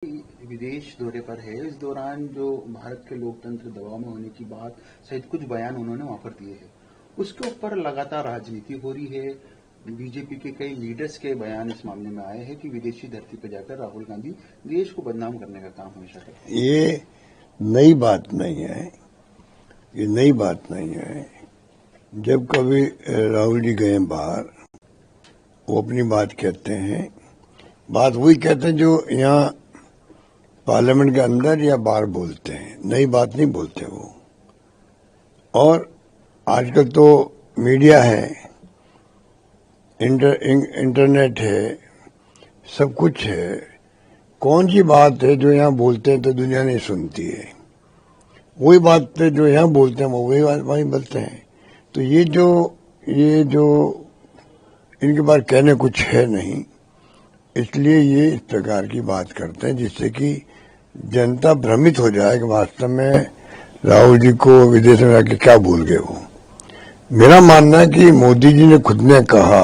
विदेश दौरे पर है। इस दौरान जो भारत के लोकतंत्र दबाव में होने की बात सहित कुछ बयान उन्होंने वहां पर दिए हैं, उसके ऊपर लगातार राजनीति हो रही है। बीजेपी के कई लीडर्स के बयान इस मामले में आए हैं कि विदेशी धरती पर जाकर राहुल गांधी देश को बदनाम करने का काम हमेशा करते हैं। ये नई बात नहीं है, ये नई बात नहीं है। जब कभी राहुल जी गए बाहर, वो अपनी बात कहते हैं, बात वही कहते हैं जो यहाँ पार्लियामेंट के अंदर या बाहर बोलते हैं, नई बात नहीं बोलते वो। और आजकल तो मीडिया है, इंटरनेट है, सब कुछ है। कौन सी बात है जो यहाँ बोलते हैं तो दुनिया नहीं सुनती है, वही बात है जो यहाँ बोलते हैं वो वही बात वही बोलते हैं। तो ये जो इनके बारे कहने कुछ है नहीं, इसलिए ये इस प्रकार की बात करते हैं जिससे कि जनता भ्रमित हो जाए कि वास्तव में राहुल जी को विदेश में जाके क्या भूल गए वो। मेरा मानना है कि मोदी जी ने खुद ने कहा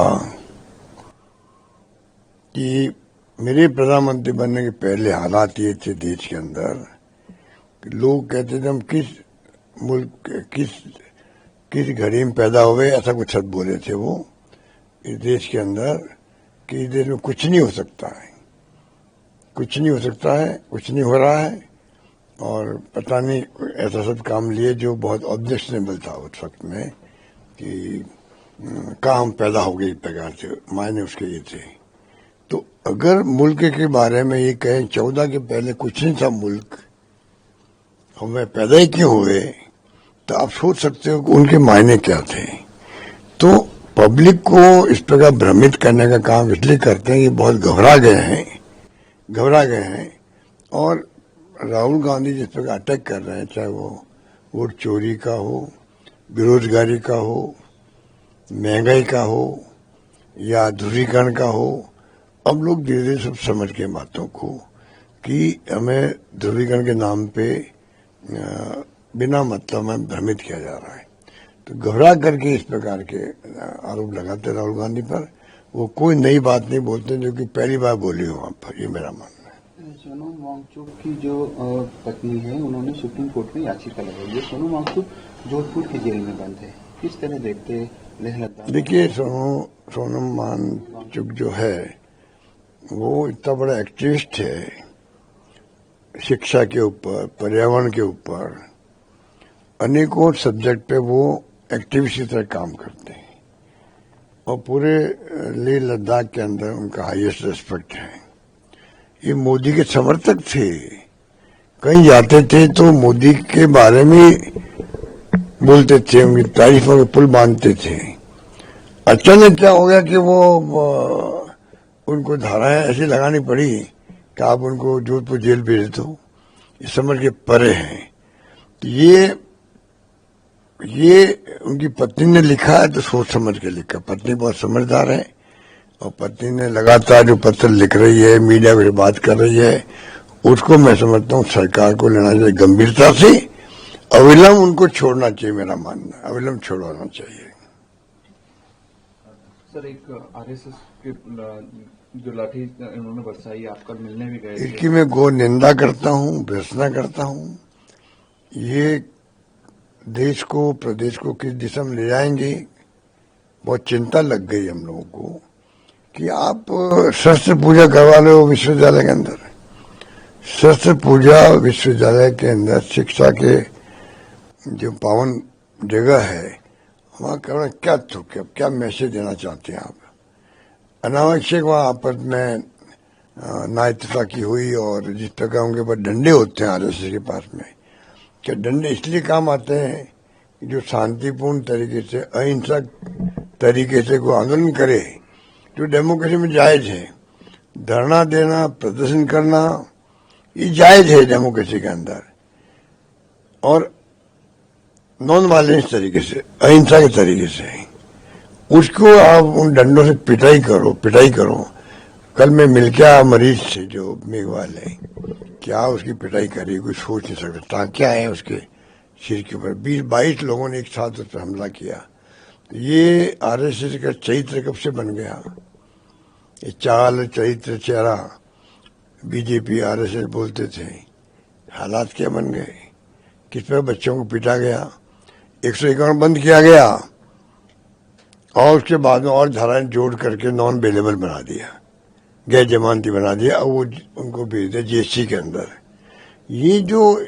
कि मेरे प्रधानमंत्री बनने के पहले हालात ये थे देश के अंदर, लोग कहते थे हम किस मुल्क किस घड़ी में पैदा हुए, ऐसा कुछ शब्द बोले थे वो इस देश के अंदर कि इस देश में कुछ नहीं हो सकता है, कुछ नहीं हो सकता है, कुछ नहीं हो रहा है। और पता नहीं ऐसा सब काम लिए जो बहुत ऑब्जेक्शनेबल था उस वक्त में कि कहाँ हम पैदा हो गए, इस प्रकार से मायने उसके ये थे। तो अगर मुल्क के बारे में ये कहें 14 के पहले कुछ नहीं था मुल्क, हमें पैदा ही क्यों हुए, तो आप सोच सकते हो कि उनके मायने क्या थे। तो पब्लिक को इस प्रकार भ्रमित करने का काम इसलिए करते हैं कि बहुत घबरा गए हैं। और राहुल गांधी जिस प्रकार अटैक कर रहे हैं, चाहे वो वोट चोरी का हो, बेरोजगारी का हो, महंगाई का हो या ध्रुवीकरण का हो, अब लोग धीरे धीरे सब समझ के बातों को कि हमें ध्रुवीकरण के नाम पे बिना मतलब में भ्रमित किया जा रहा है। तो घबरा करके इस प्रकार के आरोप लगाते राहुल गांधी पर। वो कोई नई बात नहीं बोलते जो कि पहली बार बोली हो वहां पर, ये मेरा मानना है। सोनम वांगचुक की जो पत्नी है, उन्होंने सुप्रीम कोर्ट में याचिका लगाई है। सोनम वांगचुक जोधपुर की जेल में बंद है, किस तरह देखते हैं लेह लद्दाख? देखिए, सोनम वांगचुक जो है वो इतना बड़ा एक्टिविस्ट है, शिक्षा के ऊपर, पर्यावरण के ऊपर, अनेकों सब्जेक्ट पे वो एक्टिविस्ट की तरह काम करते हैं। और पूरे लेह लद्दाख के अंदर उनका हाईएस्ट रेस्पेक्ट है। ये मोदी के समर्थक थे, कहीं जाते थे तो मोदी के बारे में बोलते थे, उनकी तारीफों के पुल बांधते थे। अचानक क्या हो गया कि वो उनको धाराएं ऐसी लगानी पड़ी कि आप उनको जोधपुर जेल भेज दो, ये समझ के परे हैं। तो ये उनकी पत्नी ने लिखा है तो सोच समझ के लिखा। पत्नी बहुत समझदार है और पत्नी ने लगातार जो पत्र लिख रही है, मीडिया में बात कर रही है, उसको मैं समझता हूँ सरकार को लेना चाहिए गंभीरता से। अविलंब उनको छोड़ना चाहिए, मेरा मानना है, अविलंब छोड़वाना चाहिए। सर, एक आरएसएस के जो लाठी इन्होंने बरसाई, आप कल मिलने भी गए थे। इसकी मैं घोर निंदा करता हूँ, भर्त्सना करता हूँ। ये देश को, प्रदेश को किस दिशा में ले जाएंगे, बहुत चिंता लग गई हम लोगों को कि आप शस्त्र पूजा करवा रहे हो विश्वविद्यालय के अंदर। शस्त्र पूजा विश्वविद्यालय के अंदर शिक्षा के जो पावन जगह है, वहां करना क्या तुक है, क्या मैसेज देना चाहते हैं आप? अनावश्यक वहां आपस में नाइतफाकी हुई और जिस प्रकार उनके पास डंडे होते हैं आरएसएस के पास में, क्या डंडे इसलिए काम आते हैं कि जो शांतिपूर्ण तरीके से, अहिंसक तरीके से कोई आंदोलन करे, जो डेमोक्रेसी में जायज है। धरना देना, प्रदर्शन करना, ये जायज है डेमोक्रेसी के अंदर। और नॉन वायलेंस तरीके से, अहिंसा के तरीके से, उसको आप उन डंडों से पिटाई करो। कल मैं मिल के आया मरीज से जो मेघवाल है, क्या उसकी पिटाई करी, कोई सोच नहीं सकता। क्या है उसके सिर के ऊपर 20-22 लोगों ने एक साथ उस पर हमला किया। ये आरएसएस का चरित्र कब से बन गया? ये चाल, चरित्र, चेहरा बीजेपी आरएसएस बोलते थे, हालात क्या बन गए, किस पर बच्चों को पीटा गया, 151 बंद किया गया और उसके बाद में और धाराएं जोड़ करके नॉन अवेलेबल बना दिया, गैर जमानती बना दिया और वो उनको भेज दिया जीएसटी के अंदर। ये जो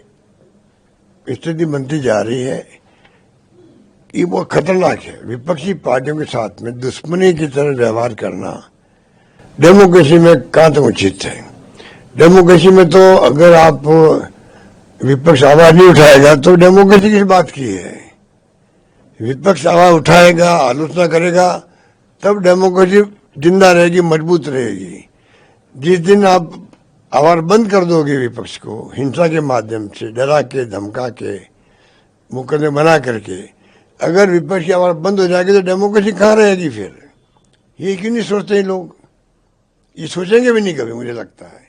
स्थिति बनती जा रही है ये बहुत खतरनाक है। विपक्षी पार्टियों के साथ में दुश्मनी की तरह व्यवहार करना डेमोक्रेसी में कहाँ तक उचित है। डेमोक्रेसी में तो अगर आप विपक्ष आवाज नहीं उठाएगा तो डेमोक्रेसी किस बात की है। विपक्ष आवाज उठाएगा, आलोचना करेगा, तब डेमोक्रेसी जिंदा रहेगी, मजबूत रहेगी। जिस दिन आप आवाज बंद कर दोगे विपक्ष को हिंसा के माध्यम से, डरा के, धमका के, मुकदमे बना करके, अगर विपक्ष की आवाज बंद हो जाएगी तो डेमोक्रेसी कहाँ रहेगी फिर। ये क्यों नहीं सोचते लोग, ये सोचेंगे भी नहीं कभी। मुझे लगता है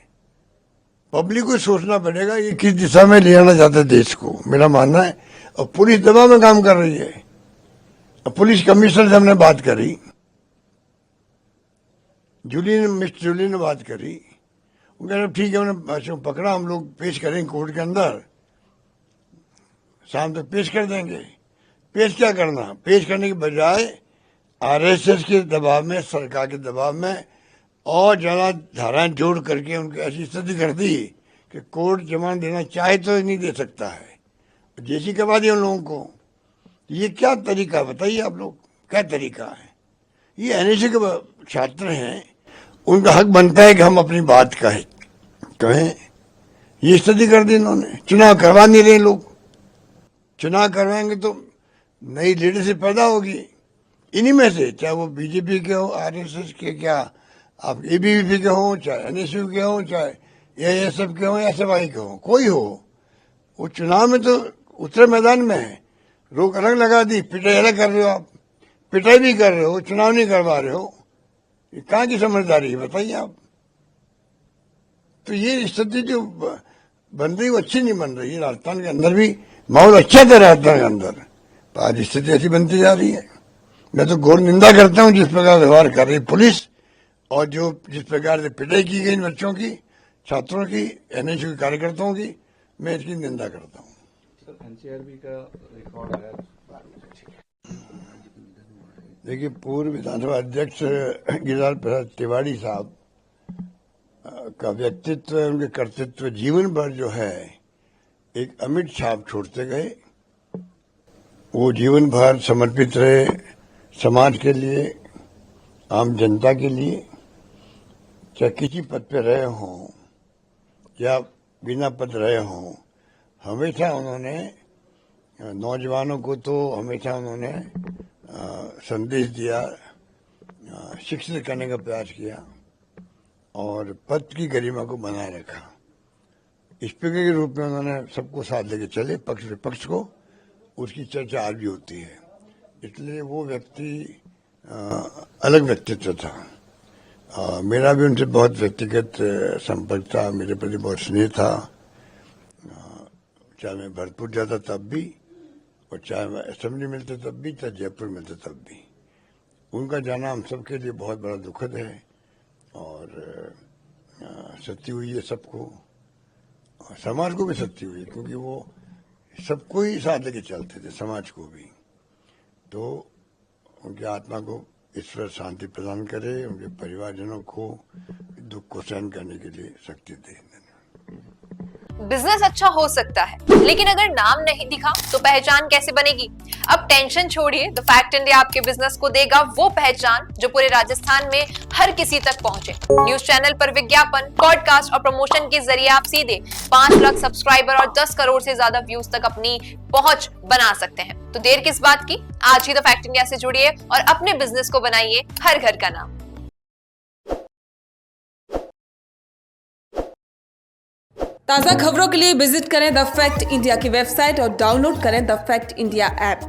पब्लिक को सोचना पड़ेगा ये किस दिशा में ले जाना चाहते देश को, मेरा मानना है। और पुलिस दबाव में काम कर रही है। पुलिस कमिश्नर से हमने बात करी, मिस्टर जूली ने बात करी, वो कह रहे ठीक है, उन्होंने पकड़ा, हम लोग पेश करेंगे कोर्ट के अंदर, शाम तक पेश कर देंगे। पेश क्या करना, पेश करने के बजाय आरएसएस के दबाव में, सरकार के दबाव में और ज्यादा धाराएं जोड़ करके उनकी ऐसी स्थिति कर दी कि कोर्ट जमानत देना चाहे तो नहीं दे सकता है। जेसी करवा दिया उन लोगों को। ये क्या तरीका बताइए आप लोग, क्या तरीका है। ये एनएसयू के छात्र हैं, उनका हक बनता है कि हम अपनी बात कहें। ये स्थिति कर दी इन्होंने। चुनाव करवा नहीं रहे लोग, चुनाव करवाएंगे तो नई लीडरशिप पैदा होगी इन्हीं में से, चाहे वो बीजेपी के हो, आरएसएस के, क्या आप एबीवीपी के हो, चाहे एनएसयू के हो, चाहे एएसएफ के हो, एसएफआई के हो, कोई हो। वो चुनाव में तो उतरे मैदान में है, रोक अलग लगा दी, पिटाई अलग कर रहे हो आप, पिटाई भी कर रहे हो, चुनाव नहीं करवा रहे हो। ये कहाँ की समझदारी है बताइए आप। तो ये स्थिति जो बन रही वो अच्छी नहीं बन रही है। राजस्थान के अंदर भी माहौल अच्छा था राजस्थान के अंदर, आज स्थिति ऐसी बनती जा रही है। मैं तो घोर निंदा करता हूँ जिस प्रकार व्यवहार कर रही पुलिस और जिस प्रकार से पिटाई की गई इन बच्चों की, छात्रों की, एनएसयू के कार्यकर्ताओं की, मैं इसकी निंदा करता हूँ। एनसीआरबी का रिकॉर्ड आया, देखिए पूर्व विधानसभा अध्यक्ष गिरिराज प्रसाद तिवारी साहब का व्यक्तित्व, उनके कर्तृत्व जीवन भर जो है एक अमिट छाप छोड़ते गए। वो जीवन भर समर्पित रहे समाज के लिए, आम जनता के लिए, चाहे किसी पद पे रहे हों या बिना पद रहे हों। हमेशा उन्होंने नौजवानों को तो हमेशा उन्होंने संदेश दिया, शिक्षित करने का प्रयास किया और पद की गरिमा को बनाए रखा। स्पीकर के रूप में उन्होंने सबको साथ लेके चले, पक्ष विपक्ष को। उसकी चर्चा आज भी होती है। इसलिए वो व्यक्ति अलग व्यक्तित्व था। मेरा भी उनसे बहुत व्यक्तिगत संपर्क था, मेरे प्रति बहुत स्नेह था। चाहे मैं भरतपुर जाता तब भी, और चाहे मैं असेंबली मिलते तब भी, चाहे जयपुर मिलते तब भी। उनका जाना हम सबके लिए बहुत बड़ा दुखद है और सत्य हुई है सबको, समाज को भी सत्य हुई, क्योंकि वो सबको ही साथ लेके चलते थे, समाज को भी। तो उनकी आत्मा को ईश्वर शांति प्रदान करे, उनके परिवारजनों को दुख को सहन करने के लिए शक्ति दे। बिजनेस अच्छा हो सकता है, लेकिन अगर नाम नहीं दिखा तो पहचान कैसे बनेगी। अब टेंशन छोड़िए, द फैक्ट इंडिया आपके बिजनेस को देगा वो पहचान जो पूरे राजस्थान में हर किसी तक पहुंचे। न्यूज चैनल पर विज्ञापन, पॉडकास्ट और प्रमोशन के जरिए आप सीधे 5 लाख सब्सक्राइबर और 10 करोड़ से ज्यादा व्यूज तक अपनी पहुंच बना सकते हैं। तो देर किस बात की, आज ही द फैक्ट इंडिया से जुड़िए और अपने बिजनेस को बनाइए हर घर का नाम। ताज़ा खबरों के लिए विजिट करें द फैक्ट इंडिया की वेबसाइट और डाउनलोड करें द फैक्ट इंडिया ऐप।